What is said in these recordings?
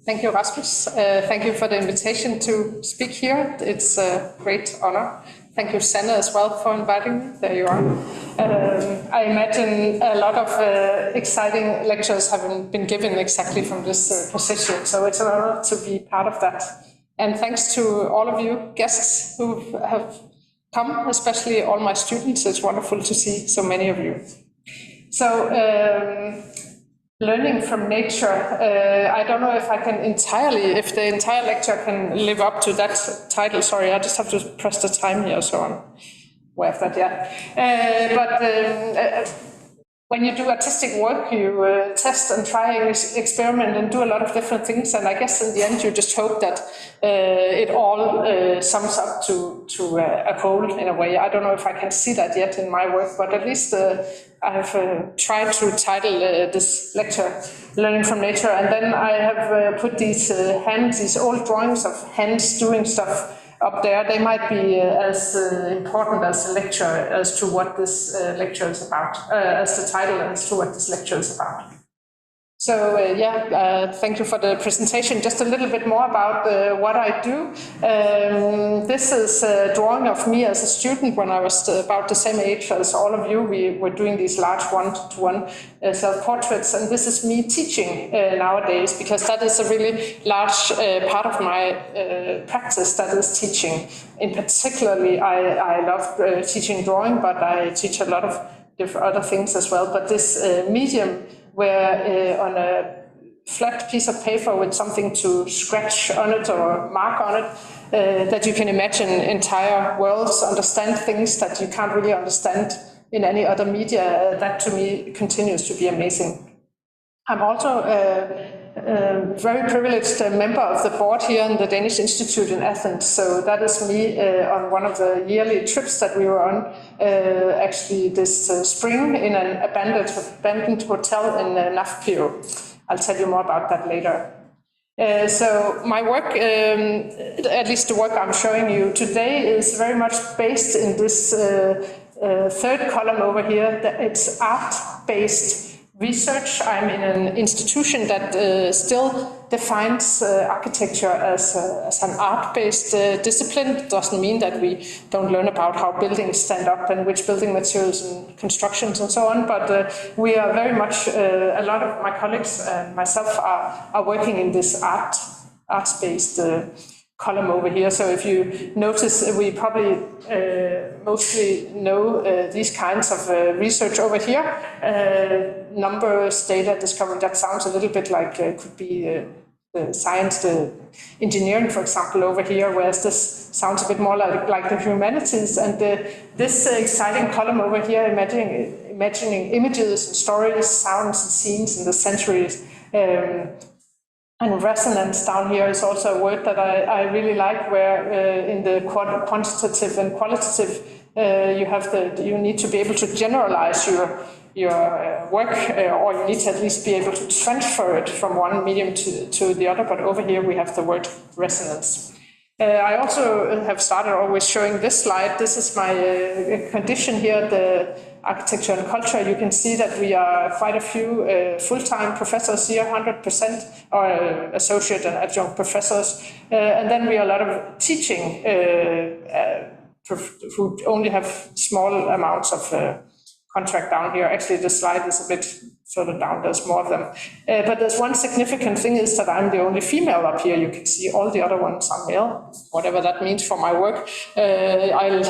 Thank you, Rasmus. Thank you for the invitation to speak here. It's a great honor. Thank you, Sanne, as well, for inviting me. There you are. I imagine a lot of exciting lectures have been given exactly from this position, so it's an honor to be part of that. And thanks to all of you guests who have come, especially all my students. It's wonderful to see so many of you. So, learning from nature. I don't know if I can if the entire lecture can live up to that title. Sorry, I just have to press the time here, so I'm aware of that, yeah. When you do artistic work, you test and try and experiment and do a lot of different things. And I guess in the end, you just hope that it all sums up to a whole in a way. I don't know if I can see that yet in my work, but at least I've tried to title this lecture Learning from Nature. And then I have put these these old drawings of hands doing stuff up there. They might be as important as a lecture as to what this lecture is about, as the title as to what this lecture is about. So thank you for the presentation. Just a little bit more about what I do. This is a drawing of me as a student when I was about the same age as all of you. We were doing these large one-to-one self-portraits, and this is me teaching nowadays, because that is a really large part of my practice, that is teaching. In particularly, I love teaching drawing, but I teach a lot of different other things as well. But this medium, where on a flat piece of paper with something to scratch on it or mark on it, that you can imagine entire worlds, understand things that you can't really understand in any other media, that to me continues to be amazing. I'm also a very privileged member of the board here in the Danish Institute in Athens. So that is me on one of the yearly trips that we were on, actually this spring, in an abandoned hotel in Nafpio. I'll tell you more about that later. So my work, at least the work I'm showing you today, is very much based in this third column over here. It's art-based research. I'm in an institution that still defines architecture as an art-based discipline. It doesn't mean that we don't learn about how buildings stand up and which building materials and constructions and so on, but we are very much, a lot of my colleagues and myself are working in this arts-based column over here. So if you notice, we probably mostly know these kinds of research over here. Numbers, data, discovery, that sounds a little bit like could be the science, the engineering, for example, over here, whereas this sounds a bit more like the humanities. And this exciting column over here, imagining images and stories, sounds and scenes in the centuries. And resonance down here is also a word that I really like, where in the quantitative and qualitative, you need to be able to generalize your work, or you need to at least be able to transfer it from one medium to the other. But over here we have the word resonance. I also have started always showing this slide. This is my condition here, the architecture and culture. You can see that we are quite a few full-time professors here, 100%, or associate and adjunct professors. And then we are a lot of teaching who only have small amounts of contract down here. Actually, the slide is a bit further down, there's more of them. But there's one significant thing, is that I'm the only female up here. You can see all the other ones are male, whatever that means for my work. I'll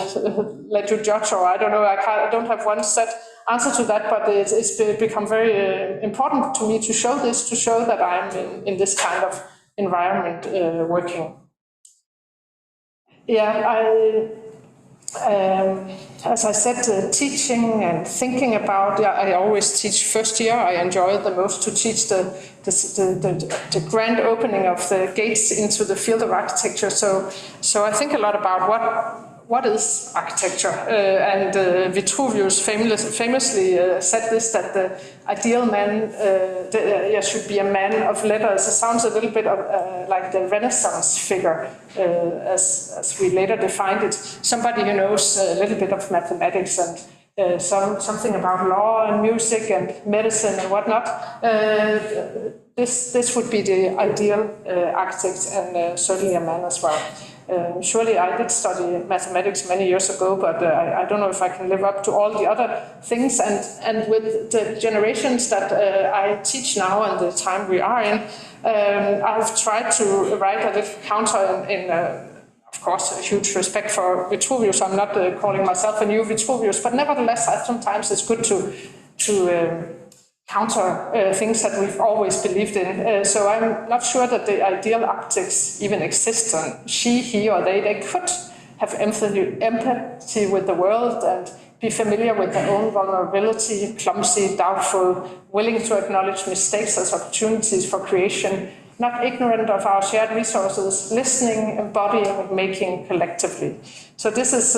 let you judge, or I don't know, I don't have one set answer to that, but it's become very important to me to show this, to show that I'm in this kind of environment working. Yeah, as I said, teaching and thinking about, I always teach first year. I enjoy it the most to teach the grand opening of the gates into the field of architecture. So I think a lot about what is architecture. And Vitruvius famously said this, that the ideal man should be a man of letters. It sounds a little bit like the Renaissance figure, as we later defined it. Somebody who knows a little bit of mathematics and something about law and music and medicine and whatnot. this would be the ideal architect, and certainly a man as well. Surely I did study mathematics many years ago, but I don't know if I can live up to all the other things. And with the generations that I teach now and the time we are in, I've tried to write a little counter in of course, a huge respect for Vitruvius. I'm not calling myself a new Vitruvius, but nevertheless, sometimes it's good to counter things that we've always believed in. So I'm not sure that the ideal architects even exist. And she, he, or they could have empathy with the world and be familiar with their own vulnerability, clumsy, doubtful, willing to acknowledge mistakes as opportunities for creation, not ignorant of our shared resources, listening, embodying, making collectively. So this is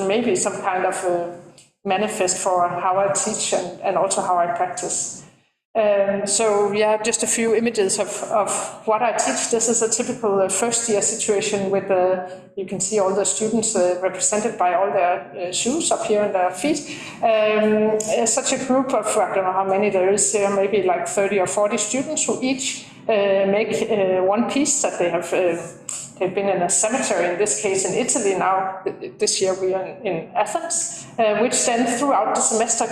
maybe some kind of manifest for how I teach and also how I practice. So yeah, just a few images of what I teach. This is a typical first year situation with, you can see all the students represented by all their shoes up here on their feet. Such a group of, I don't know how many there is here, maybe like 30 or 40 students who each make one piece that they have. They've been in a cemetery, in this case in Italy now. This year we are in Athens, which then throughout the semester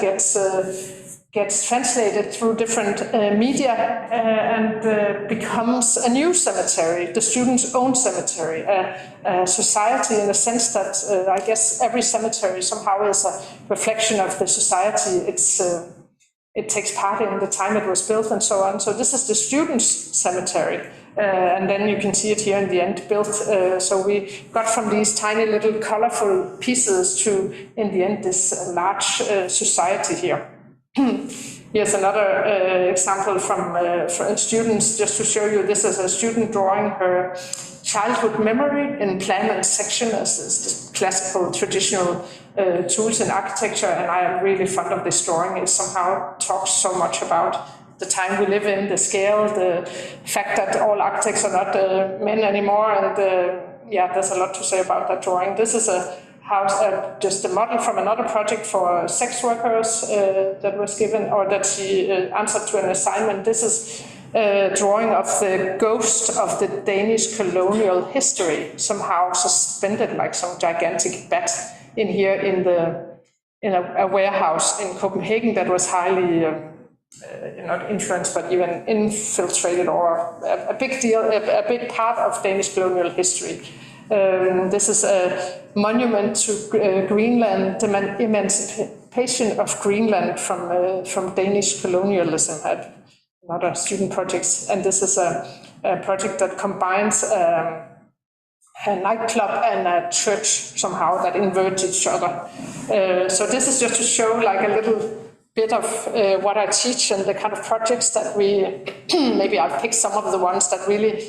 gets translated through different media and becomes a new cemetery, the students' own cemetery, a society in the sense that I guess every cemetery somehow is a reflection of the society it takes part in, the time it was built and so on. So this is the students' cemetery. And then you can see it here in the end built. So we got from these tiny little colorful pieces to, in the end, this large society here. Here's another example from students, just to show you. This is a student drawing her childhood memory in plan and section as the classical traditional tools in architecture, and I am really fond of this drawing. It somehow talks so much about the time we live in, the scale, the fact that all architects are not men anymore, and yeah, there's a lot to say about that drawing. This is a house, just a model from another project for sex workers that was given, or that she answered to an assignment. This is a drawing of the ghost of the Danish colonial history, somehow suspended like some gigantic bat in here in a warehouse in Copenhagen that was highly not influenced, but even infiltrated, or a big deal, a big part of Danish colonial history. This is a monument to Greenland, the emancipation of Greenland from Danish colonialism. Had another student projects, and this is a project that combines a nightclub and a church somehow that invert each other. So this is just to show like a little bit of what I teach and the kind of projects that we, maybe I've picked some of the ones that really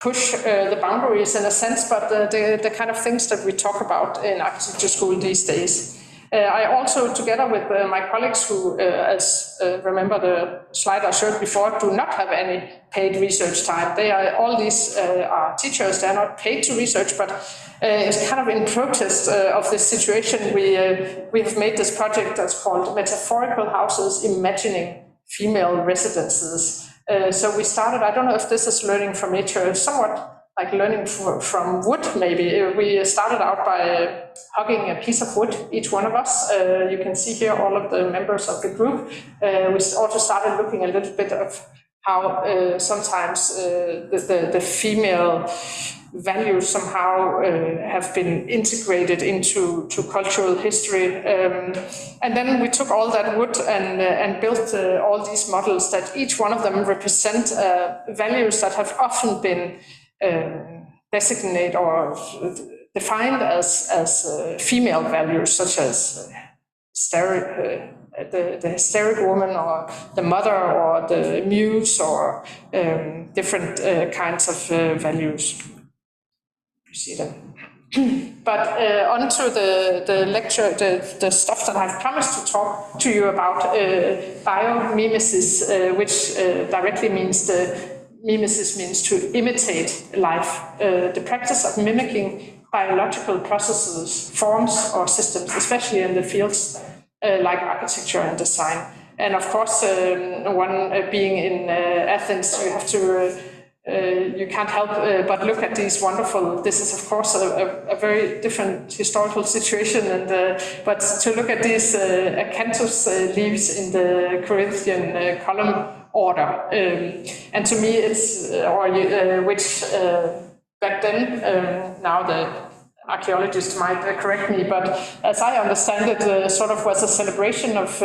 push the boundaries in a sense, but the kind of things that we talk about in architecture school these days. I also, together with my colleagues who, as remember the slide I showed before, do not have any paid research time. They are, all these are teachers, they're not paid to research, but it's kind of in protest of this situation. We have made this project that's called Metaphorical Houses Imagining Female Residences. So we started, I don't know if this is learning from nature, somewhat like learning from wood maybe. We started out by hugging a piece of wood, each one of us. You can see here all of the members of the group. We also started looking a little bit of how sometimes the female values somehow have been integrated into cultural history. And then we took all that wood and built all these models that each one of them represent values that have often been designated or defined as female values, such as the hysteric woman, or the mother, or the muse, or different kinds of values. You see them. But on to the lecture, the stuff that I've promised to talk to you about, biomimesis, which directly means mimesis means to imitate life, the practice of mimicking biological processes, forms, or systems, especially in the fields like architecture and design. And of course, being in Athens, you have to, you can't help but look at these wonderful, this is of course a very different historical situation, but to look at these acanthus leaves in the Corinthian column order. And to me it's, which back then, now the archaeologists might correct me, but as I understand it, sort of was a celebration of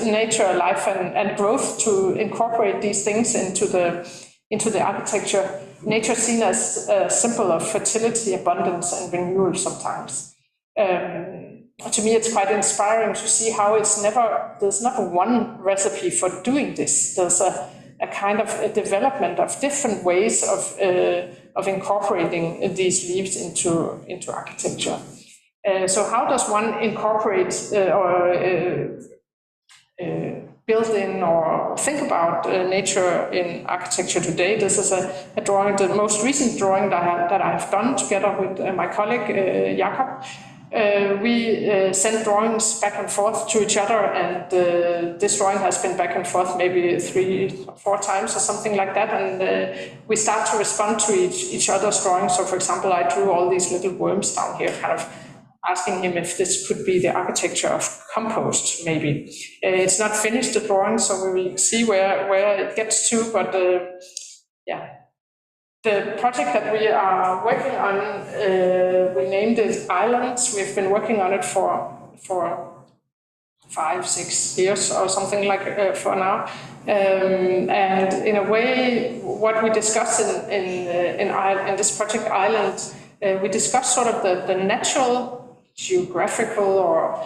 nature, life, and growth, to incorporate these things into the architecture. Nature seen as a symbol of fertility, abundance, and renewal sometimes. To me, it's quite inspiring to see how there's never one recipe for doing this. There's a kind of a development of different ways of incorporating these leaves into architecture. So how does one incorporate or build in or think about nature in architecture today? This is a drawing, the most recent drawing that I have done together with my colleague Jakob. We send drawings back and forth to each other, and this drawing has been back and forth maybe 3 or 4 times or something like that, and we start to respond to each other's drawings. So for example, I drew all these little worms down here, kind of asking him if this could be the architecture of compost, maybe. It's not finished, the drawing, so we will see where it gets to, but yeah. The project that we are working on, we named it Islands. We've been working on it for 5-6 years or something like for now. And in a way, what we discuss in this project Island, we discuss sort of the natural, geographical or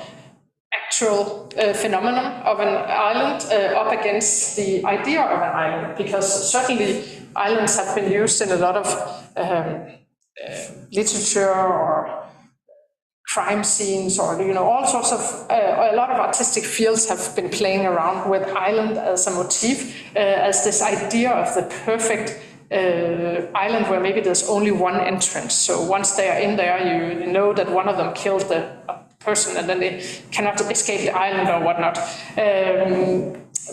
actual phenomenon of an island up against the idea of an island, because certainly islands have been used in a lot of literature or crime scenes, or all sorts of a lot of artistic fields have been playing around with island as a motif, as this idea of the perfect island where maybe there's only one entrance. So once they are in there, you know that one of them killed the person, and then they cannot escape the island or whatnot.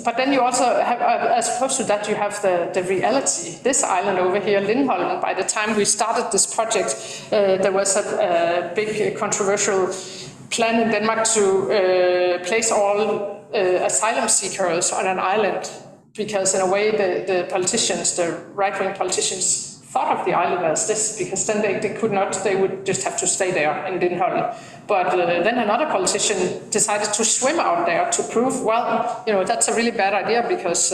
But then you also have, as opposed to that, you have the reality. This island over here, Lindholm, by the time we started this project, there was a big controversial plan in Denmark to place all asylum seekers on an island, because in a way the politicians, the right-wing politicians, thought of the island as this, because then they could not, they would just have to stay there in Lindholm. But then another politician decided to swim out there to prove, well, that's a really bad idea, because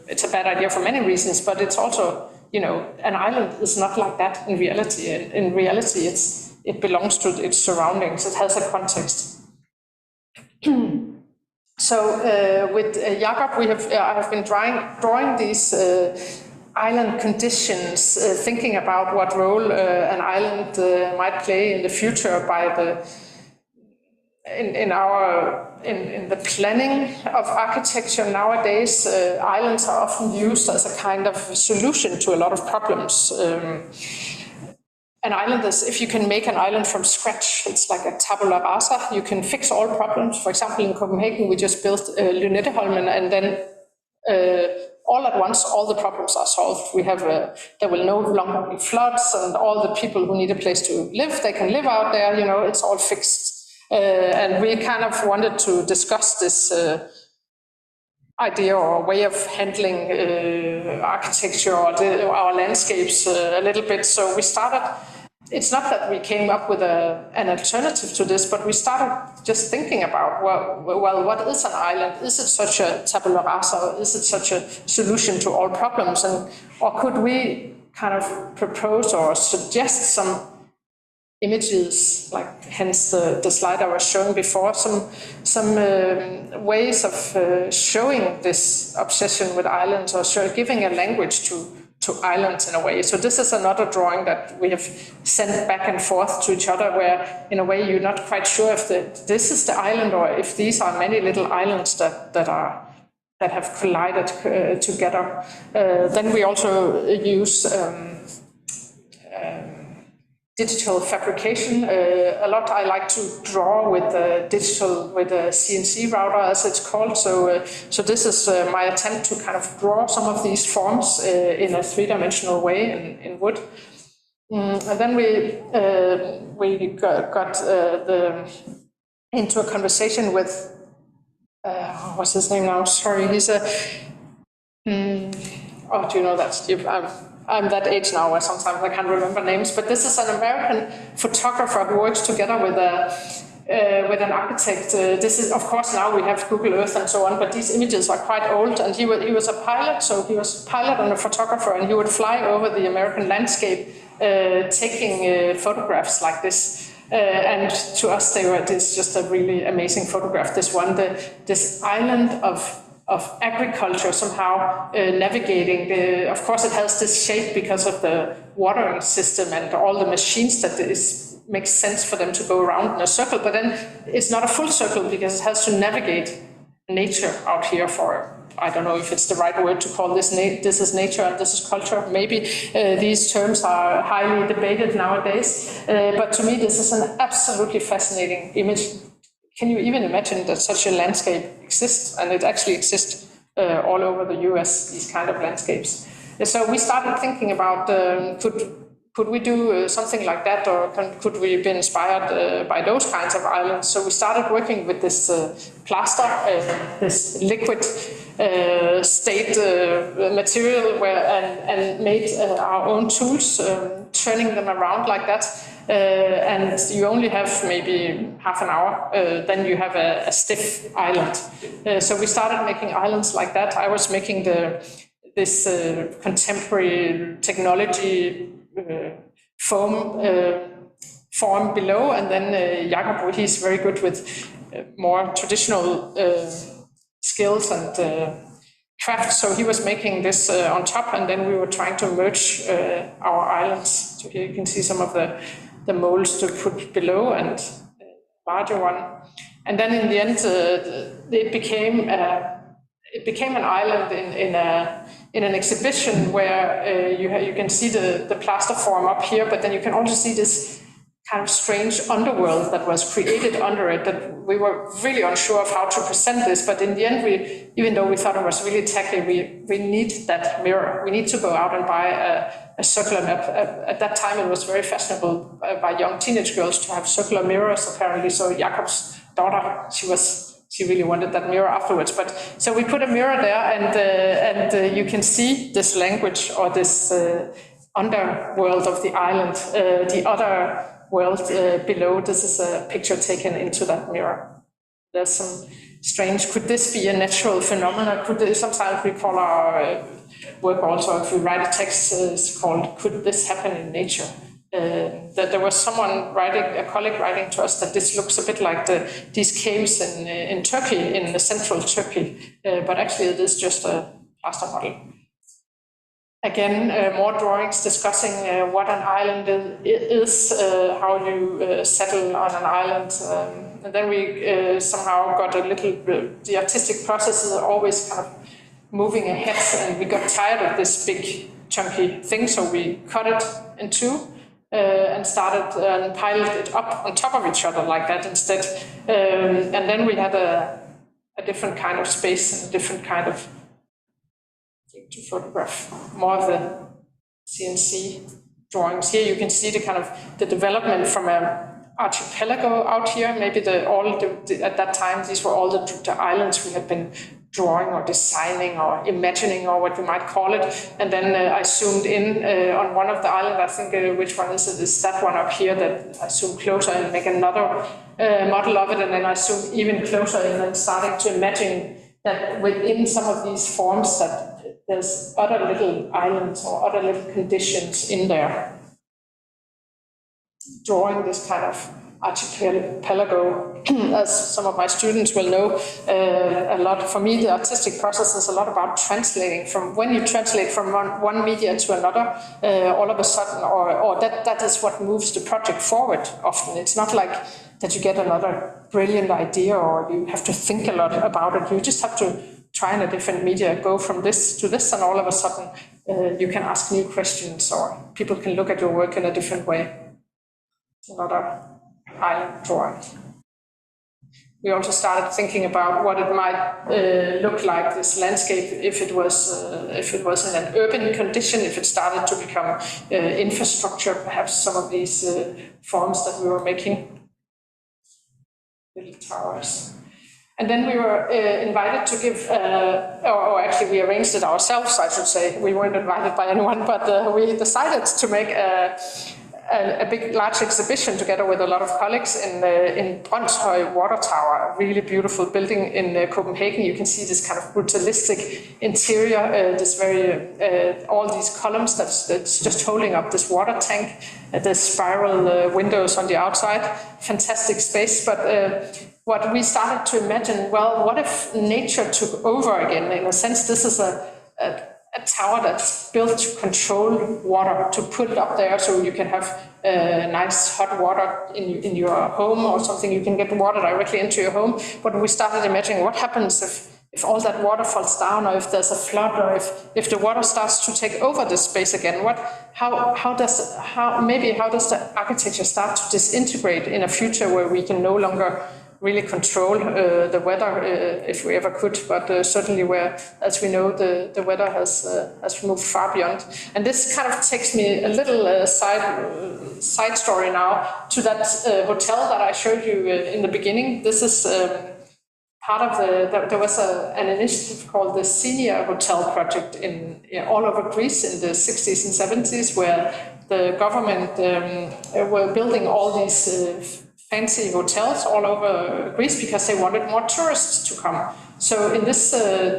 it's a bad idea for many reasons, but it's also, an island is not like that in reality. In reality, it belongs to its surroundings. It has a context. So with Jakob, I have been drawing these island conditions, thinking about what role an island might play in the future in the planning of architecture nowadays. Islands are often used as a kind of solution to a lot of problems. An island is, if you can make an island from scratch, it's like a tabula rasa. You can fix all problems. For example, in Copenhagen, we just built Lynetteholmen, and then all at once, all the problems are solved. We have there will no longer be floods, and all the people who need a place to live, they can live out there. It's all fixed. And we kind of wanted to discuss this idea or way of handling architecture or our landscapes a little bit. So we started. It's not that we came up with an alternative to this, but we started just thinking about, well, what is an island? Is it such a tabula rasa? Is it such a solution to all problems? Or could we kind of propose or suggest some images, like hence the slide I was showing before, some ways of showing this obsession with islands, or giving a language to islands in a way. So this is another drawing that we have sent back and forth to each other, where in a way you're not quite sure if this is the island, or if these are many little islands that have collided together. Then we also use digital fabrication. A lot I like to draw with with a CNC router, as it's called. So this is my attempt to kind of draw some of these forms in a three-dimensional way in wood. And then we got into a conversation with what's his name now? Sorry, he's a. Oh, do you know that, Steve? I'm that age now where sometimes I can't remember names, but this is an American photographer who works together with an architect. This is, of course, now we have Google Earth and so on, but these images are quite old, and he was a pilot, so he was a pilot and a photographer, and he would fly over the American landscape taking photographs like this. And to us, it's just a really amazing photograph. This one, this island of agriculture somehow navigating. Of course, it has this shape because of the watering system and all the machines that makes sense for them to go around in a circle. But then it's not a full circle because it has to navigate nature out here for. I don't know if it's the right word to call this. This is nature and this is culture. Maybe these terms are highly debated nowadays. But to me, this is an absolutely fascinating image. Can you even imagine that such a landscape exists? And it actually exists all over the US, these kind of landscapes. So we started thinking about could we do something like that, or could we be inspired by those kinds of islands? So we started working with this plaster, this liquid state material, and made our own tools, turning them around like that. And you only have maybe half an hour, then you have a stiff island. So we started making islands like that. I was making this contemporary technology foam form below, and then Jakob, he's very good with more traditional skills and craft, so he was making this on top, and then we were trying to merge our islands. So here you can see some of the molds to put below and larger one. And then in the end, it became an island in an exhibition where you can see the plaster form up here, but then you can also see this kind of strange underworld that was created under it, that we were really unsure of how to present this. But in the end, even though we thought it was really tacky, we need that mirror. We need to go out and buy a circular map. At that time, it was very fashionable by young teenage girls to have circular mirrors, apparently. So Jakob's daughter, she really wanted that mirror afterwards. But so we put a mirror there, and you can see this language, or this underworld of the island, the other world below. This is a picture taken into that mirror. There's some strange, could this be a natural phenomena? Sometimes we call our work also, if we write a text, it's called, could this happen in nature? That there was someone a colleague writing to us that this looks a bit like these caves in Turkey, in the central Turkey, but actually it is just a plaster model. Again, more drawings discussing what an island is, how you settle on an island. And then we somehow got a little bit, the artistic process is always kind of moving ahead, and we got tired of this big chunky thing, so we cut it in two and started and piled it up on top of each other like that instead. And then we had a different kind of space and a different kind of to photograph, more of the CNC drawings. Here you can see the development from an archipelago out here. Maybe at that time these were all the islands we had been drawing or designing or imagining, or what you might call it. And then I zoomed in on one of the islands. I think which one is it? Is that one up here that I zoom closer and make another model of it, and then I zoom even closer in and starting to imagine that within some of these forms that there's other little islands or other little conditions in there. Drawing this kind of archipelago, as some of my students will know, a lot. For me, the artistic process is a lot about translating. From when you translate from one media to another, all of a sudden, or that is what moves the project forward often. It's not like that you get another brilliant idea or you have to think a lot about it. You just have to try in a different media, go from this to this, and all of a sudden you can ask new questions, or people can look at your work in a different way. Another island drawing. We also started thinking about what it might look like, this landscape, if it was in an urban condition, if it started to become infrastructure, perhaps some of these forms that we were making, little towers. And then we were invited to give, or actually we arranged it ourselves, I should say. We weren't invited by anyone, but we decided to make a big, large exhibition together with a lot of colleagues in Brønshøj Water Tower, a really beautiful building in Copenhagen. You can see this kind of brutalistic interior, this very, all these columns that's just holding up this water tank, the spiral windows on the outside, fantastic space. But what we started to imagine, well, what if nature took over again? In a sense, this is a tower that's built to control water, to put it up there so you can have nice hot water in your home or something. You can get water directly into your home. But we started imagining what happens if all that water falls down, or if there's a flood, or if the water starts to take over this space again. How does the architecture start to disintegrate in a future where we can no longer really control the weather, if we ever could, but certainly where, as we know, the weather has moved far beyond. And this kind of takes me a little side story now to that hotel that I showed you in the beginning. This is part of there was an initiative called the Senior Hotel Project all over Greece in the 60s and 70s, where the government were building all these fancy hotels all over Greece because they wanted more tourists to come. So in this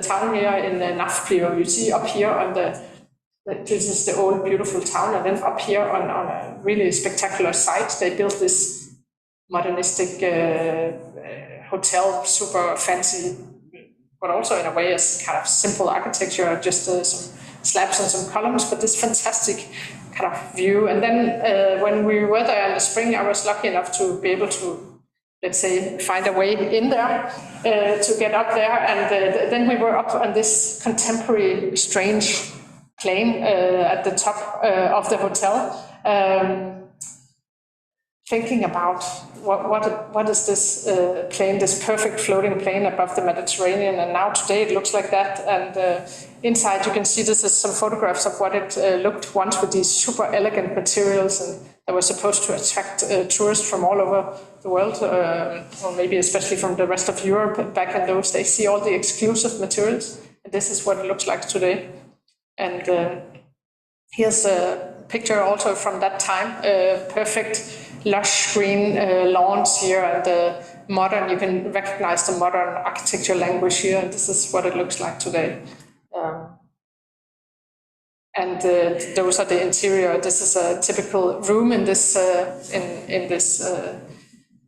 town here in Nafplio, you see up here on this is the old beautiful town, and then up here on a really spectacular site, they built this modernistic hotel, super fancy, but also in a way as kind of simple architecture, just some slabs and some columns, but this fantastic kind of view. And then when we were there in the spring, I was lucky enough to be able to, let's say, find a way in there to get up there. And then we were up on this contemporary, strange plane at the top of the hotel, thinking about what is this plane, this perfect floating plane above the Mediterranean, and now today it looks like that. And inside you can see this is some photographs of what it looked once with these super elegant materials, and they were supposed to attract tourists from all over the world, or maybe especially from the rest of Europe back in those days. See all the exclusive materials, and this is what it looks like today. And here's a picture also from that time, perfect lush green lawns here, and modern, you can recognize the modern architecture language here, and this is what it looks like today. And those are the interior. This is a typical room in this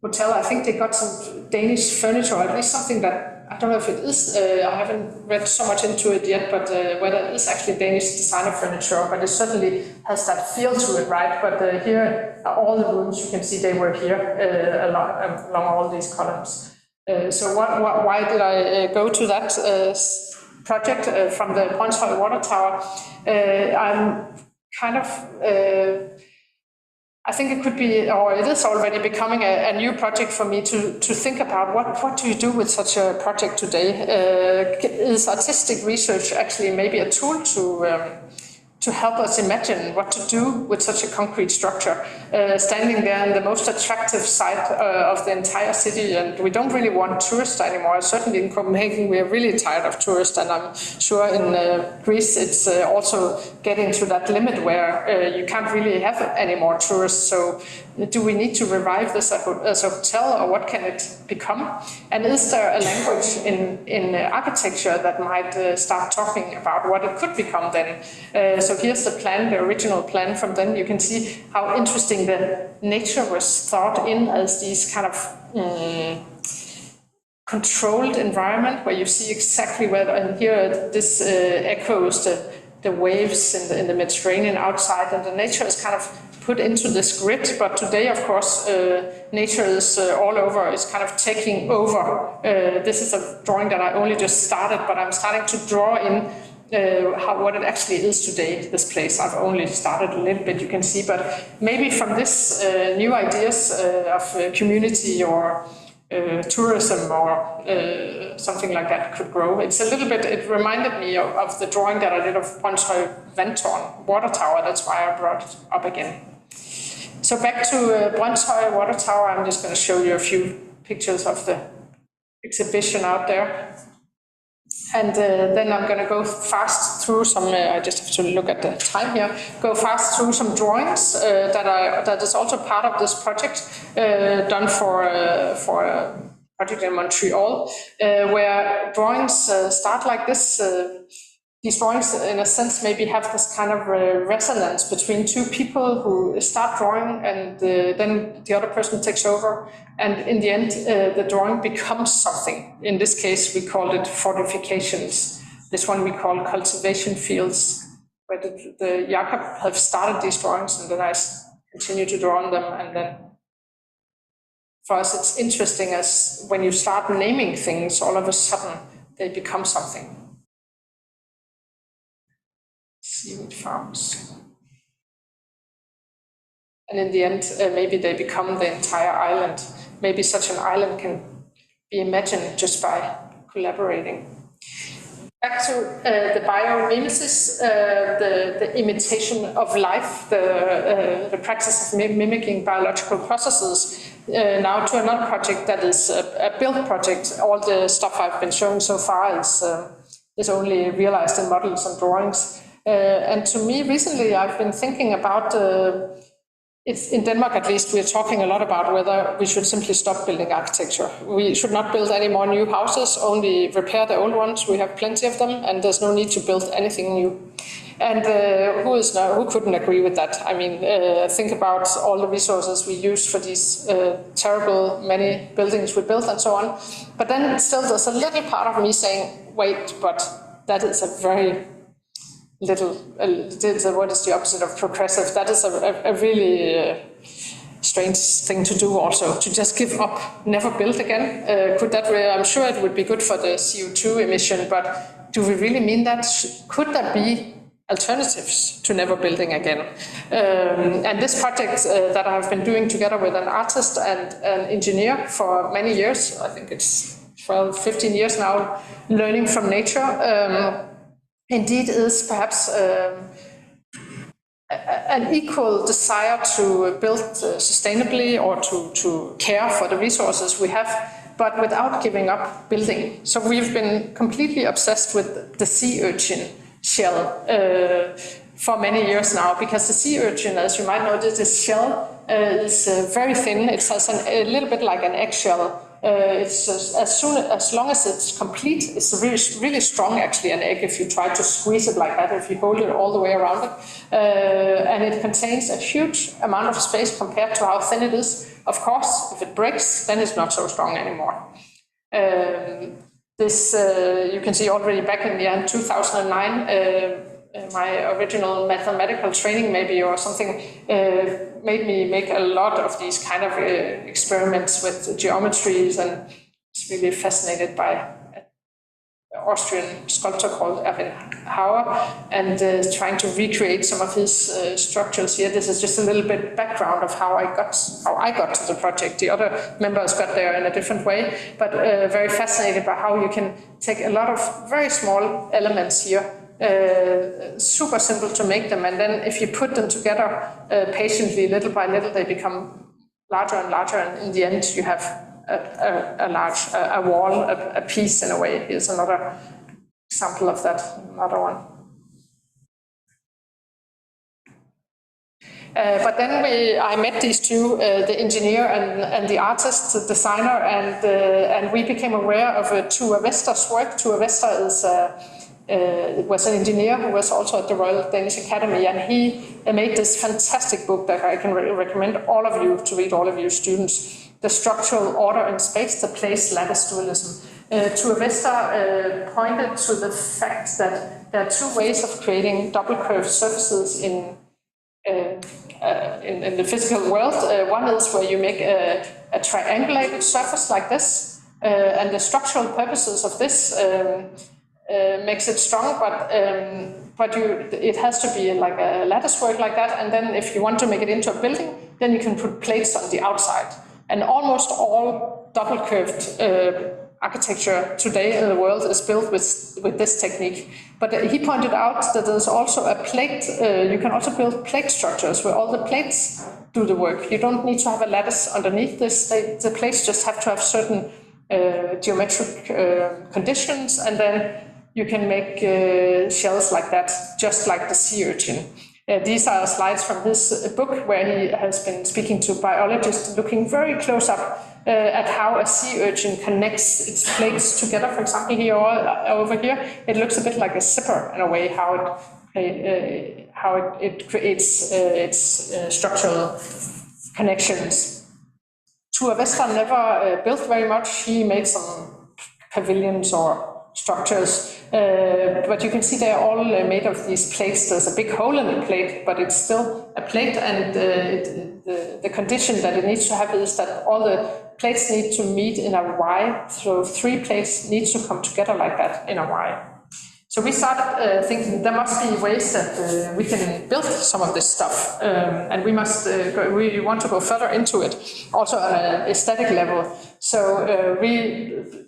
hotel. I think they got some Danish furniture, or at least something that, I don't know if it is, I haven't read so much into it yet, but whether it is actually Danish designer furniture, but it certainly has that feel to it, right? But here are all the rooms, you can see they were here along all these columns. So why did I go to that project from the Brønshøj Water Tower? I'm kind of... I think it could be, or it is already becoming a new project for me to think about what do you do with such a project today? Is artistic research actually maybe a tool to help us imagine what to do with such a concrete structure, standing there in the most attractive site of the entire city, and we don't really want tourists anymore. Certainly in Copenhagen we are really tired of tourists, and I'm sure in Greece it's also getting to that limit where you can't really have any more tourists. So do we need to revive this as a hotel, or what can it become? And is there a language in architecture that might start talking about what it could become then? So here's the plan, the original plan from then. You can see how interesting the nature was thought in as these kind of controlled environment, where you see exactly where, and here this echoes the waves in the Mediterranean outside, and the nature is kind of put into this grid. But today, of course, nature is all over, is kind of taking over. This is a drawing that I only just started, but I'm starting to draw in what it actually is today, this place. I've only started a little bit, you can see, but maybe from this new ideas of community or tourism or something like that could grow. It's a little bit, it reminded me of the drawing that I did of Brønshøj Vandtårn water tower. That's why I brought it up again. So back to Brønshøj water tower, I'm just going to show you a few pictures of the exhibition out there. And then I'm going to go fast through some, I just have to look at the time here, go fast through some drawings that is also part of this project, done for a project in Montreal, where drawings start like this. These drawings, in a sense, maybe have this kind of resonance between two people who start drawing and then the other person takes over. And in the end, the drawing becomes something. In this case, we called it fortifications. This one we call cultivation fields, where the Jakob have started these drawings and then I continue to draw on them. And then for us, it's interesting as when you start naming things, all of a sudden they become something. Seaweed farms. And in the end, maybe they become the entire island. Maybe such an island can be imagined just by collaborating. Back to the biomimesis, the imitation of life, the practice of mimicking biological processes. Now to another project that is a build project. All the stuff I've been showing so far is only realized in models and drawings. And to me, recently, I've been thinking about, in Denmark at least, we're talking a lot about whether we should simply stop building architecture. We should not build any more new houses, only repair the old ones. We have plenty of them, and there's no need to build anything new. And who couldn't agree with that? I mean, think about all the resources we use for these terrible many buildings we built and so on. But then still there's a little part of me saying, wait, but that is a very little, what is the opposite of progressive? That is a really strange thing to do also, to just give up, never build again. Could that, I'm sure it would be good for the CO2 emission, but do we really mean that? Could there be alternatives to never building again? And this project that I've been doing together with an artist and an engineer for many years, I think it's 12, 15 years now, learning from nature, indeed is perhaps an equal desire to build sustainably or to care for the resources we have, but without giving up building. So we've been completely obsessed with the sea urchin shell for many years now, because the sea urchin, as you might know, this shell is very thin. It's a little bit like an eggshell. It's as long as it's complete, it's really strong, actually, an egg, if you try to squeeze it like that, if you hold it all the way around it. And it contains a huge amount of space compared to how thin it is. Of course, if it breaks, then it's not so strong anymore. This you can see already back in the end, 2009, my original mathematical training maybe or something made me make a lot of these kind of experiments with geometries, and I was really fascinated by an Austrian sculptor called Erwin Hauer, and trying to recreate some of his structures here. This is just a little bit background of how I got to the project. The other members got there in a different way, but very fascinated by how you can take a lot of very small elements here, super simple to make them, and then if you put them together patiently, little by little, they become larger and larger, and in the end you have a wall, a piece in a way. Here's another example of that, another one. But then I met these two, the engineer and the artist, the designer, and we became aware of Tua Vester's work. Tua Vester was an engineer who was also at the Royal Danish Academy, and he made this fantastic book that I can recommend all of you to read, all of you students, The Structural Order in Space, the Place Lattice Dualism. Tua Vester pointed to the fact that there are two ways of creating double curved surfaces in the physical world. One is where you make a triangulated surface like this, and the structural purposes of this makes it strong, but it has to be like a lattice work like that, and then if you want to make it into a building, then you can put plates on the outside. And almost all double curved architecture today in the world is built with this technique. But he pointed out that there's also a plate, you can also build plate structures where all the plates do the work. You don't need to have a lattice underneath this. The plates just have to have certain geometric conditions, and then you can make shells like that, just like the sea urchin. These are slides from his book where he has been speaking to biologists, looking very close up at how a sea urchin connects its plates together. For example, here or over here, it looks a bit like a zipper in a way, how it creates its structural connections. Tua Wester never built very much. He made some pavilions or structures, but you can see they're all made of these plates. There's a big hole in the plate, but it's still a plate, and the condition that it needs to have is that all the plates need to meet in a Y, so 3 plates need to come together like that in a Y. So we started thinking there must be ways that we can build some of this stuff, and we must we want to go further into it, also on an aesthetic level. So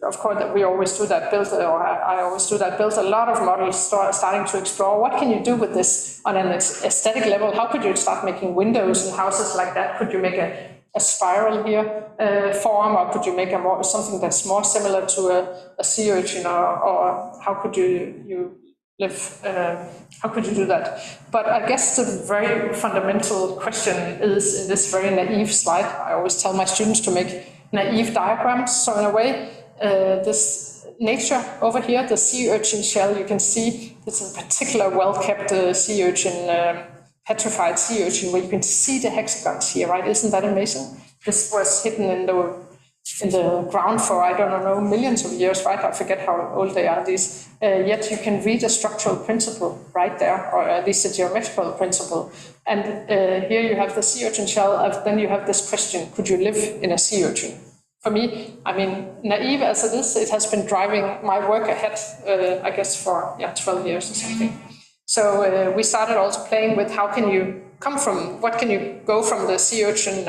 of course, we always do that, I always do that, build a lot of models starting to explore what can you do with this on an aesthetic level. How could you start making windows and houses like that? Could you make a spiral here form, or could you make something that's more similar to a sea urchin, or how could you live? How could you do that? But I guess the very fundamental question is in this very naive slide. I always tell my students to make naive diagrams. So in a way, this nature over here, the sea urchin shell, you can see it's a particular well-kept sea urchin. Petrified sea urchin, where you can see the hexagons here, right? Isn't that amazing? This was hidden in the ground for, I don't know, millions of years, right? I forget how old they are, these. Yet you can read a structural principle right there, or at least a geometrical principle. And here you have the sea urchin shell, and then you have this question, could you live in a sea urchin? For me, I mean, naive as it is, it has been driving my work ahead, I guess, for 12 years or something. So we started also playing with what can you go from the sea urchin,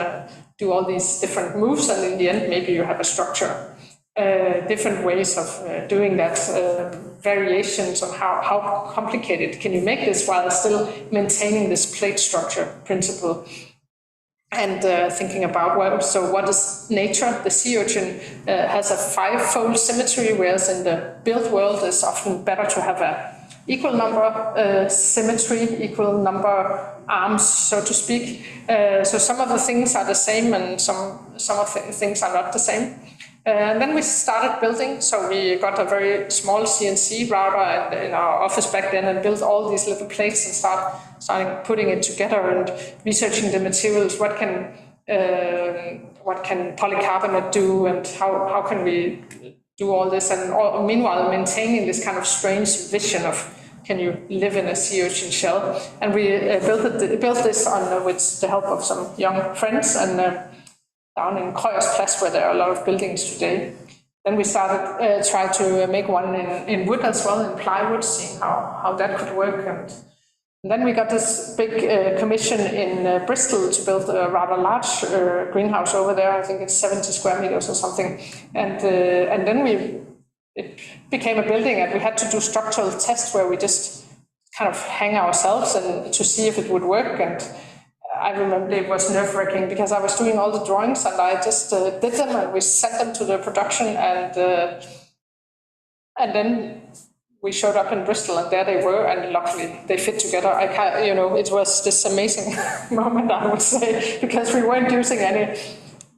do all these different moves, and in the end, maybe you have a structure. Different ways of doing that, variations on how complicated can you make this while still maintaining this plate structure principle. And thinking about, what is nature? The sea urchin has a 5-fold symmetry, whereas in the built world, it's often better to have a equal number symmetry, equal number arms, so to speak. So some of the things are the same, and some of the things are not the same. And then we started building, so we got a very small CNC router in our office back then and built all these little plates and started putting it together and researching the materials. What can polycarbonate do, and how can we do all this, and meanwhile maintaining this kind of strange vision of can you live in a sea urchin shell. And we built this with the help of some young friends, and down in Krøyersplads, where there are a lot of buildings today. Then we started try to make one in wood as well, in plywood, seeing how that could work. And then we got this big commission in Bristol to build a rather large greenhouse over there. I think it's 70 square meters or something. And then it became a building, and we had to do structural tests where we just kind of hang ourselves and to see if it would work. And I remember it was nerve-wracking because I was doing all the drawings, and I just did them, and we sent them to the production, and then we showed up in Bristol, and there they were, and luckily they fit together. It was this amazing moment, I would say, because we weren't using any.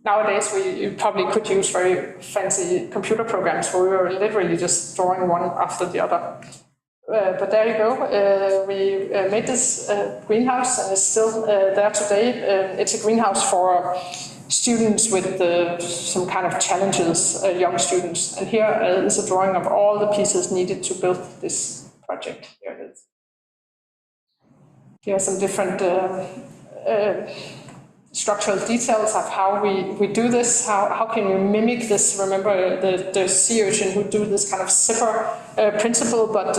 Nowadays, you probably could use very fancy computer programs where we were literally just drawing one after the other. But there you go. We made this greenhouse, and it's still there today. It's a greenhouse for students with some kind of challenges, young students. And here is a drawing of all the pieces needed to build this project. Here it is. Here are some different structural details of how we do this, how can we mimic this. Remember the sea urchin who do this kind of zipper principle, but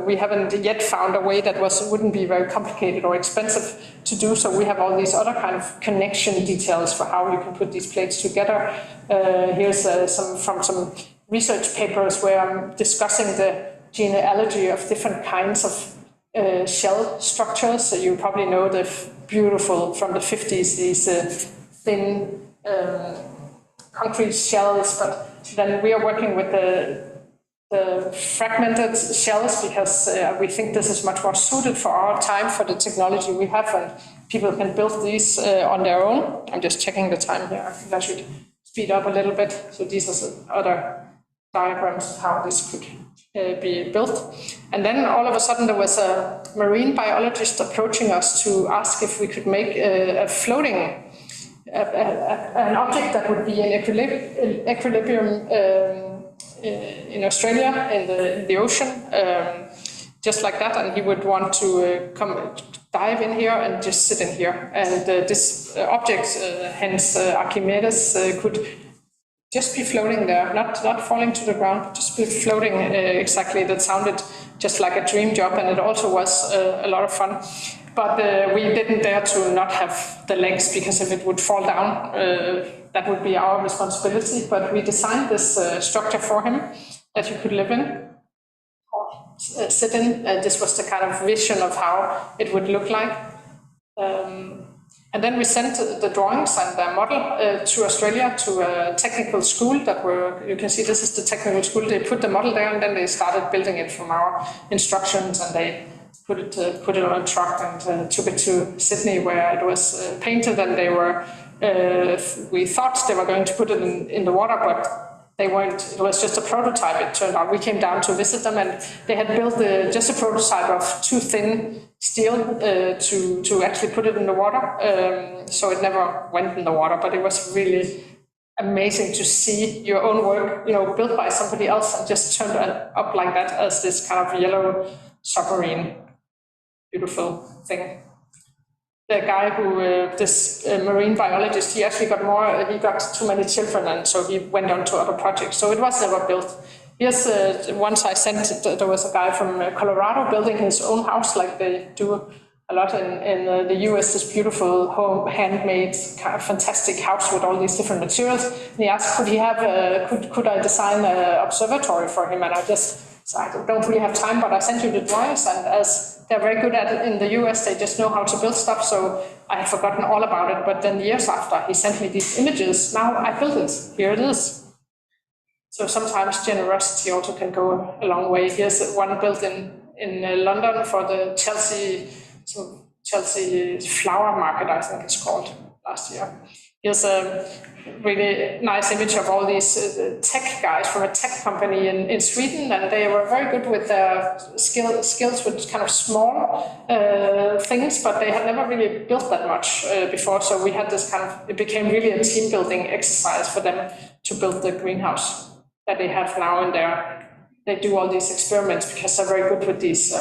we haven't yet found a way that wouldn't be very complicated or expensive to do. So we have all these other kind of connection details for how you can put these plates together. Here's some research papers where I'm discussing the genealogy of different kinds of shell structures. So you probably know the beautiful from the 50s, these thin concrete shells, but then we are working with the fragmented shells because we think this is much more suited for our time, for the technology we have, and people can build these on their own. I'm just checking the time here. I think I should speed up a little bit. So these are some other diagrams of how this could be built. And then all of a sudden there was a marine biologist approaching us to ask if we could make a floating, an object that would be in equilibrium in Australia, in the ocean, just like that, and he would want to come dive in here and just sit in here. And this object, hence Archimedes, could just be floating there, not falling to the ground, but just be floating exactly. That sounded just like a dream job, and it also was a lot of fun. But we didn't dare to not have the legs, because if it would fall down, that would be our responsibility. But we designed this structure for him that you could live in, or sit in. This was the kind of vision of how it would look like. And then we sent the drawings and the model to Australia, to a technical school that were, you can see this is the technical school. They put the model there and then they started building it from our instructions, and they put it on a truck and took it to Sydney, where it was painted, and they were, we thought they were going to put it in the water, but they weren't. It was just a prototype, it turned out. We came down to visit them, and they had built just a prototype of too thin steel to actually put it in the water. So it never went in the water, but it was really amazing to see your own work, built by somebody else and just turned up like that as this kind of yellow submarine. Beautiful thing. The guy who, this marine biologist, he actually he got too many children, and so he went on to other projects. So it was never built. Here's, once I sent, there was a guy from Colorado building his own house, like they do a lot in the US, this beautiful home, handmade, kind of fantastic house with all these different materials. And he asked, could he have, could I design an observatory for him? And I just said, I don't really have time, but I sent you the drawings, and as they're very good at it in the US, they just know how to build stuff, so I had forgotten all about it. But then years after, he sent me these images. Now I built it. Here it is. So sometimes generosity also can go a long way. Here's one built in London for the Chelsea flower market, I think it's called, last year. Here's a really nice image of all these tech guys from a tech company in Sweden, and they were very good with their skills with kind of small things, but they had never really built that much before. So we had this kind of, it became really a team building exercise for them to build the greenhouse that they have now in there. They do all these experiments because they're very good with these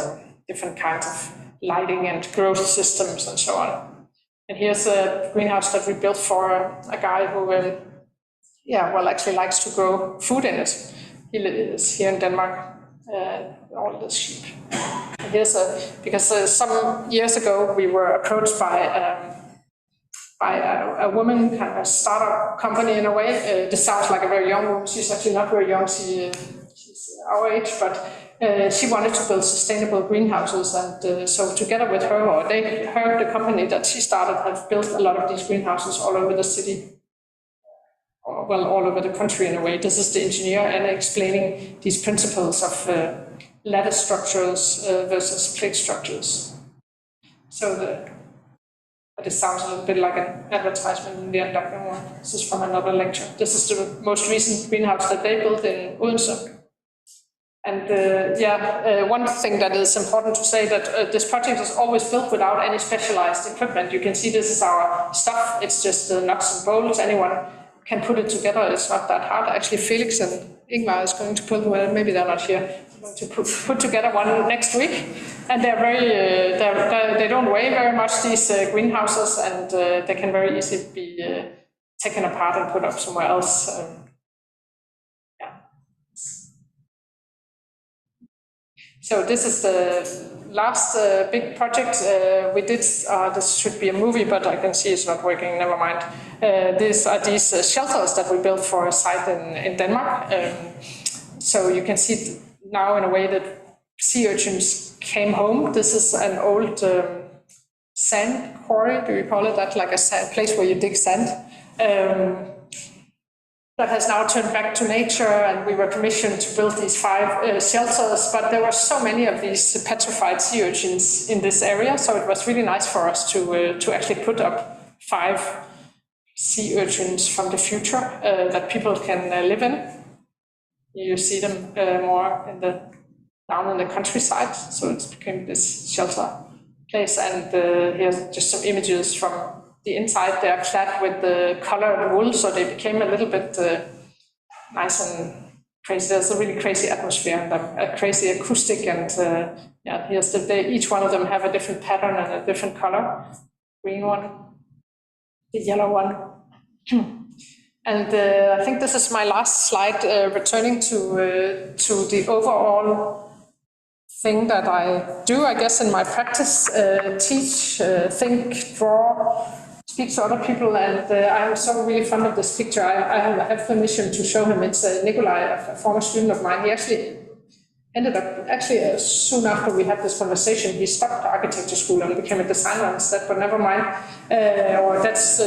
different kinds of lighting and growth systems and so on. And here's a greenhouse that we built for a guy who, actually likes to grow food in it. He lives here in Denmark, all the sheep. And here's because some years ago we were approached by a woman, kind of a startup company in a way. This sounds like a very young woman. She's actually not very young. She's our age, but she wanted to build sustainable greenhouses, and so together with her, the company that she started, have built a lot of these greenhouses all over the city, or well, all over the country in a way. This is the engineer and explaining these principles of lattice structures versus plate structures. But it sounds a little bit like an advertisement in the end. This is from another lecture. This is the most recent greenhouse that they built in Odense. And one thing that is important to say that this project is always built without any specialized equipment. You can see this is our stuff. It's just the nuts and bolts. Anyone can put it together. It's not that hard. Actually, Felix and Ingmar is going to put, well, maybe they're not here, going to put together one next week. And they're very, they don't weigh very much, these greenhouses, and they can very easily be taken apart and put up somewhere else. Yeah. So this is the last big project we did. This should be a movie, but I can see it's not working, never mind. These are these shelters that we built for a site in Denmark. So you can see now in a way that sea urchins came home. This is an old sand quarry, do you call it that? Like a place where you dig sand. That has now turned back to nature, and we were commissioned to build these 5 shelters, but there were so many of these petrified sea urchins in this area, so it was really nice for us to actually put up 5 sea urchins from the future that people can live in. You see them more down in the countryside, so it became this shelter place, and here's just some images from the inside. They are clad with the colored wool, so they became a little bit nice and crazy. There's a really crazy atmosphere and a crazy acoustic, and yeah, here's each one of them have a different pattern and a different color. Green one, the yellow one. And I think this is my last slide, returning to the overall thing that I do, I guess, in my practice: teach, think, draw, speak to other people, and I'm so really fond of this picture. I have permission to show him. It's Nikolai, a former student of mine. He actually ended up, soon after we had this conversation, he stopped architecture school and became a designer instead, but never mind. Or that's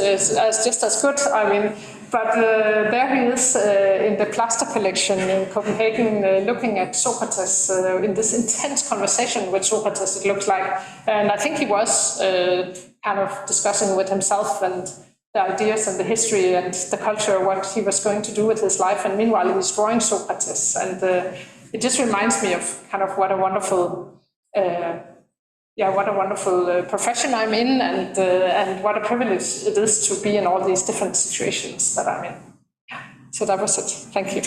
just as good, I mean. But there he is in the plaster collection in Copenhagen, looking at Socrates in this intense conversation with Socrates, it looks like. And I think he was kind of discussing with himself and the ideas and the history and the culture, what he was going to do with his life. And meanwhile, he's drawing Socrates. And it just reminds me of kind of what a wonderful profession I'm in, and what a privilege it is to be in all these different situations that I'm in. So that was it. Thank you.